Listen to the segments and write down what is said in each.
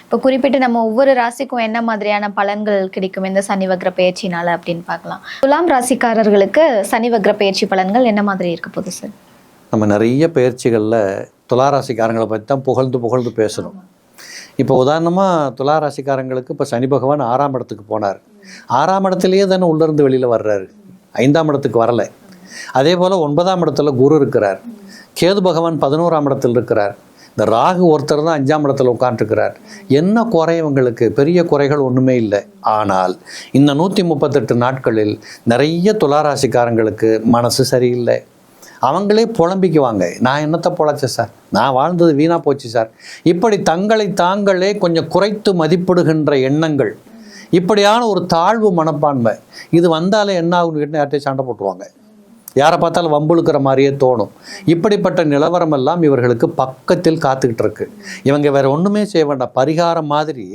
இப்போ குறிப்பிட்டு நம்ம ஒவ்வொரு ராசிக்கும் என்ன மாதிரியான பலன்கள் கிடைக்கும் இந்த சனி வக்ர பயிற்சினால அப்படின்னு பார்க்கலாம். துலாம் ராசிக்காரர்களுக்கு சனி வக்ர பயிற்சி பலன்கள் என்ன மாதிரி இருக்க போகுது சார்? நம்ம நிறைய பயிற்சிகளில் துளாராசிக்காரங்களை பற்றி தான் புகழ்ந்து பேசணும். இப்போ உதாரணமாக துளாராசிக்காரங்களுக்கு இப்போ சனி பகவான் 6ஆம் இடத்துக்கு போனார். 6ஆம் இடத்துலையே தானே உள்ளிருந்து வெளியில் வர்றாரு, 5ஆம் இடத்துக்கு வரலை. அதே போல் 9ஆம் இடத்துல குரு இருக்கிறார். கேது பகவான் 11ஆம் இடத்தில் இருக்கிறார். இந்த ராகு ஒருத்தர் தான் 5ஆம் இடத்துல உட்காந்துருக்கிறார். என்ன குறை இவங்களுக்கு? பெரிய குறைகள் ஒன்றுமே இல்லை. ஆனால் இந்த 138 நாட்களில் நிறைய துளாராசிக்காரங்களுக்கு மனசு சரியில்லை. அவங்களே புலம்பிக்குவாங்க, நான் என்னத்தை பொழைச்சேன் சார், நான் வாழ்ந்தது வீணாக போச்சு சார். இப்படி தங்களை தாங்களே கொஞ்சம் குறைத்து மதிப்பிடுகின்ற எண்ணங்கள், இப்படியான ஒரு தாழ்வு மனப்பான்மை, இது வந்தாலே என்ன ஆகுன்னு கேட்டு யார்கிட்டையும் சண்டை போட்டுருவாங்க. யாரை பார்த்தாலும் வம்புழுக்கிற மாதிரியே தோணும். இப்படிப்பட்ட நிலவரம் எல்லாம் இவர்களுக்கு பக்கத்தில் காத்துக்கிட்டு இருக்கு. இவங்க வேற ஒன்றுமே செய்ய வேண்டாம். பரிகாரம் மாதிரி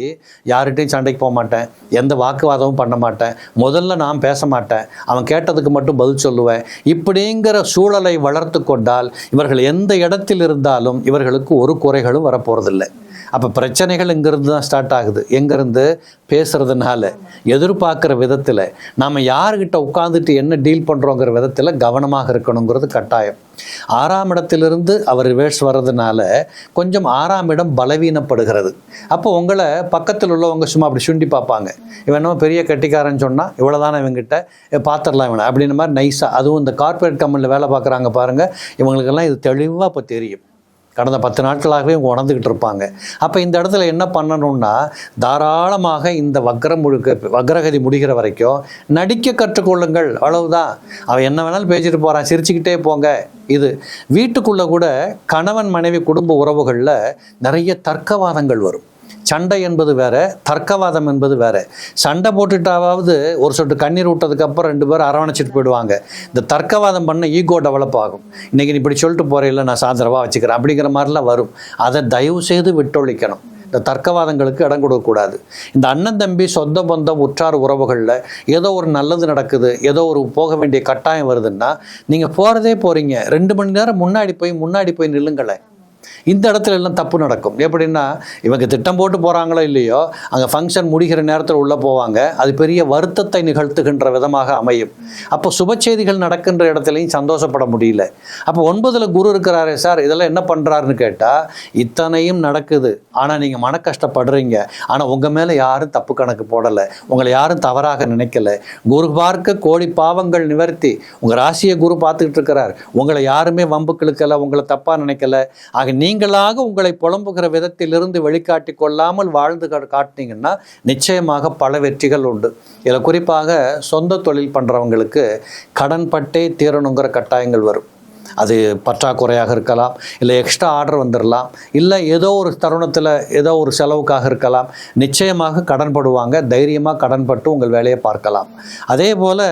யார்கிட்டையும் சண்டைக்கு போக மாட்டேன், எந்த வாக்குவாதமும் பண்ண மாட்டேன், முதல்ல நான் பேச மாட்டேன், அவன் கேட்டதுக்கு மட்டும் பதில் சொல்லுவேன், இப்படிங்கிற சூழலை வளர்த்து கொண்டால் இவர்கள் எந்த இடத்தில் இருந்தாலும் இவர்களுக்கு ஒரு குறைகளும் வரப்போறதில்லை. அப்போ பிரச்சனைகள் இங்கேருந்து தான் ஸ்டார்ட் ஆகுது. எங்கேருந்து? பேசுகிறதுனால, எதிர்பார்க்குற விதத்தில், நாம் யார்கிட்ட உட்காந்துட்டு என்ன டீல் பண்ணுறோங்கிற விதத்தில் கவனமாக இருக்கணுங்கிறது கட்டாயம். 6ஆம் இடத்திலிருந்து அவர் ரிவர்ஸ் வர்றதுனால கொஞ்சம் 6ஆம் இடம் பலவீனப்படுகிறது. அப்போ உங்களை பக்கத்தில் உள்ளவங்க சும்மா அப்படி சுண்டி பார்ப்பாங்க. இவன் என்ன பெரிய கட்டிக்காரன்னு சொன்னால் இவ்வளோதானே இவங்கிட்ட பார்த்துடலாம் இவனை அப்படின்ற மாதிரி நைஸாக. அதுவும் இந்த கார்ப்பரேட் கம்பெனியில் வேலை பார்க்குறாங்க பாருங்கள், இவங்களுக்கெல்லாம் இது தெளிவாக இப்போ தெரியும். கடந்த 10 நாட்களாகவே இவங்க உணர்ந்துக்கிட்டு இருப்பாங்க. அப்போ இந்த இடத்துல என்ன பண்ணணும்னா, தாராளமாக இந்த வக்ரகதி முடிகிற வரைக்கும் நடிக்க கற்றுக்கொள்ளுங்கள், அவ்வளவுதான். அவன் என்ன வேணாலும் பேசிட்டு போகிறான், சிரிச்சுக்கிட்டே போங்க. இது வீட்டுக்குள்ளே கூட கணவன் மனைவி குடும்ப உறவுகளில் நிறைய தர்க்கவாதங்கள் வரும். சண்டை என்பது வேற, தர்க்கவாதம் என்பது வேற. சண்டை போட்டுட்டாவது ஒரு சொட்டு கண்ணீர் விட்டதுக்கப்புறம் 2 பேரும் அரவணைச்சிட்டு போயிடுவாங்க. இந்த தர்க்கவாதம் பண்ண ஈகோ டெவலப் ஆகும். இன்றைக்கி நீ இப்படி சொல்லிட்டு போகிறேன், நான் சாயந்தரமாக வச்சுக்கிறேன் அப்படிங்கிற மாதிரிலாம் வரும். அதை தயவு செய்து விட்டொழிக்கணும். இந்த தர்க்கவாதங்களுக்கு இடம் கொடுக்கக்கூடாது. இந்த அண்ணன் தம்பி சொந்த பந்தம் உற்றார் உறவுகளில் ஏதோ ஒரு நல்லது நடக்குது, ஏதோ ஒரு போக வேண்டிய கட்டாயம் வருதுன்னா நீங்கள் போகிறதே போகிறீங்க, 2 மணி நேரம் முன்னாடி போய் நில்லுங்களேன். இந்த இடத்துல எல்லாம் தப்பு நடக்கும். எப்படின்னா, இவங்க திட்டம் போட்டு போகிறாங்களோ இல்லையோ, அங்கே ஃபங்க்ஷன் முடிகிற நேரத்தில் உள்ளே போவாங்க. அது பெரிய வருத்தத்தை நிகழ்த்துகின்ற விதமாக அமையும். அப்போ சுப செய்திகள் நடக்கின்ற இடத்துலையும் சந்தோஷப்பட முடியல. அப்போ 9ல் குரு இருக்கிறாரே சார், இதெல்லாம் என்ன பண்ணுறாருன்னு கேட்டால், இத்தனையும் நடக்குது, ஆனால் நீங்கள் மன கஷ்டப்படுறீங்க. ஆனால் உங்கள் மேலே யாரும் தப்பு கணக்கு போடலை, உங்களை யாரும் தவறாக நினைக்கலை. குரு பார்க்க கோடி பாவங்கள் நிவர்த்தி. உங்கள் ராசியை குரு பார்த்துக்கிட்டு இருக்கிறார். உங்களை யாருமே வம்புக்களுக்கலை, உங்களை தப்பாக நினைக்கலை. ஆக நீங்களாக உங்களை புலம்புகிற விதத்திலிருந்து வெளிக்காட்டி கொள்ளாமல் வாழ்ந்து காட்டினீங்கன்னா நிச்சயமாக பல வெற்றிகள் உண்டு. இதில் குறிப்பாக சொந்த தொழில் பண்ணுறவங்களுக்கு கடன் பட்டே தீரணுங்கிற கட்டாயங்கள் வரும். அது பற்றாக்குறையாக இருக்கலாம், இல்லை எக்ஸ்ட்ரா ஆர்டர் வந்துடலாம், இல்லை ஏதோ ஒரு தருணத்தில் ஏதோ ஒரு செலவுக்காக இருக்கலாம். நிச்சயமாக கடன் படுவாங்க. தைரியமாக கடன் பட்டு உங்கள் வேலையை பார்க்கலாம். அதே போல்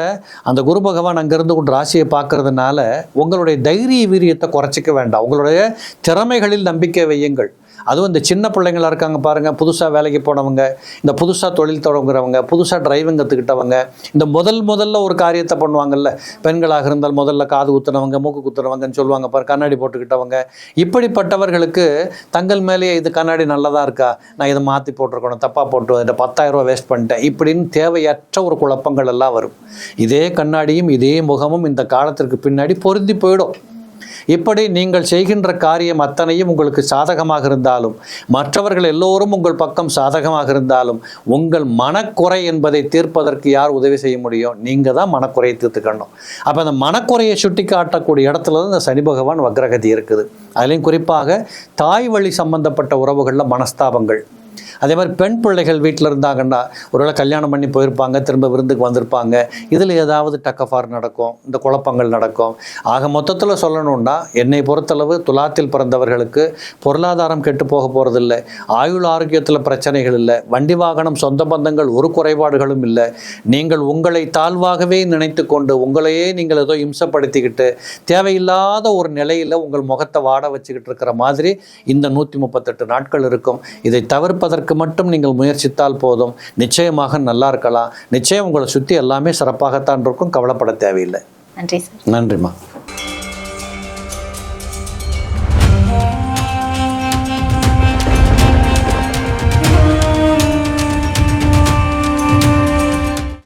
அந்த குரு பகவான் அங்கேருந்து உங்கள் ராசியை பார்க்கறதுனால உங்களுடைய தைரிய வீரியத்தை குறைச்சிக்க வேண்டாம். உங்களுடைய திறமைகளில் நம்பிக்கை வையுங்கள். அதுவும் இந்த சின்ன பிள்ளைங்களாக இருக்காங்க பாருங்கள், புதுசாக வேலைக்கு போனவங்க, இந்த புதுசாக தொழில் தொடங்குறவங்க, புதுசாக டிரைவிங் கற்றுக்கிட்டவங்க, இந்த முதல்ல ஒரு காரியத்தை பண்ணுவாங்கல்ல, பெண்களாக இருந்தால் முதல்ல காது குத்துனவங்க, மூக்கு குத்துனவங்கன்னு சொல்லுவாங்க பாரு, கண்ணாடி போட்டுக்கிட்டவங்க, இப்படிப்பட்டவர்களுக்கு தங்கள் மேலேயே இது கண்ணாடி நல்லதாக இருக்கா, நான் இதை மாற்றி போட்டிருக்கணும், தப்பாக போட்டு இந்த 10,000 ரூபா வேஸ்ட் பண்ணிட்டேன், இப்படின்னு தேவையற்ற ஒரு குழப்பங்கள் எல்லாம் வரும். இதே கண்ணாடியும் இதே முகமும் இந்த காலத்திற்கு பின்னாடி பொருந்தி போயிடும். இப்படி நீங்கள் செய்கின்ற காரியம் அத்தனையும் உங்களுக்கு சாதகமாக இருந்தாலும், மற்றவர்கள் எல்லோரும் உங்கள் பக்கம் சாதகமாக இருந்தாலும், உங்கள் மனக்குறை என்பதை தீர்ப்பதற்கு யார் உதவி செய்ய முடியும்? நீங்கள் தான் மனக்குறையை தீர்த்துக்கணும். அப்போ அந்த மனக்குறையை சுட்டி காட்டக்கூடிய இடத்துல தான் இந்த சனி பகவான் வக்ரகதி இருக்குது. அதுலேயும் குறிப்பாக தாய் வழி சம்பந்தப்பட்ட உறவுகளில் மனஸ்தாபங்கள். அதே மாதிரி பெண் பிள்ளைகள் வீட்டில் இருந்தாங்கன்னா ஒருவேளை கல்யாணம் பண்ணி போயிருப்பாங்க, திரும்ப விருந்துக்கு வந்திருப்பாங்க, இதில் ஏதாவது டக்கஃபார் நடக்கும், இந்த குழப்பங்கள் நடக்கும். ஆக மொத்தத்தில் சொல்லணுன்னா, என்னை பொறுத்தளவு துலாத்தில் பிறந்தவர்களுக்கு பொருளாதாரம் கெட்டு போக போகிறதில்லை, ஆயுள் ஆரோக்கியத்தில் பிரச்சனைகள் இல்லை, வண்டி வாகனம் சொந்த பந்தங்கள் ஒரு குறைபாடுகளும் இல்லை. நீங்கள் உங்களை தாழ்வாகவே நினைத்து கொண்டு உங்களையே நீங்கள் ஏதோ இம்சப்படுத்திக்கிட்டு தேவையில்லாத ஒரு நிலையில் உங்கள் முகத்தை வாட வச்சுக்கிட்டு இருக்கிற மாதிரி இந்த 138 நாட்கள் இருக்கும். இதை தவிர்ப்பதற்கு மட்டும் நீங்கள் முயற்சித்தால் போதும். நிச்சயமாக நல்லா இருக்கலாம். நிச்சயம் உங்களை சுற்றி எல்லாமே சிறப்பாகத்தான் இருக்கும். கவலைப்பட தேவையில்லை. நன்றி சார். நன்றிம்மா.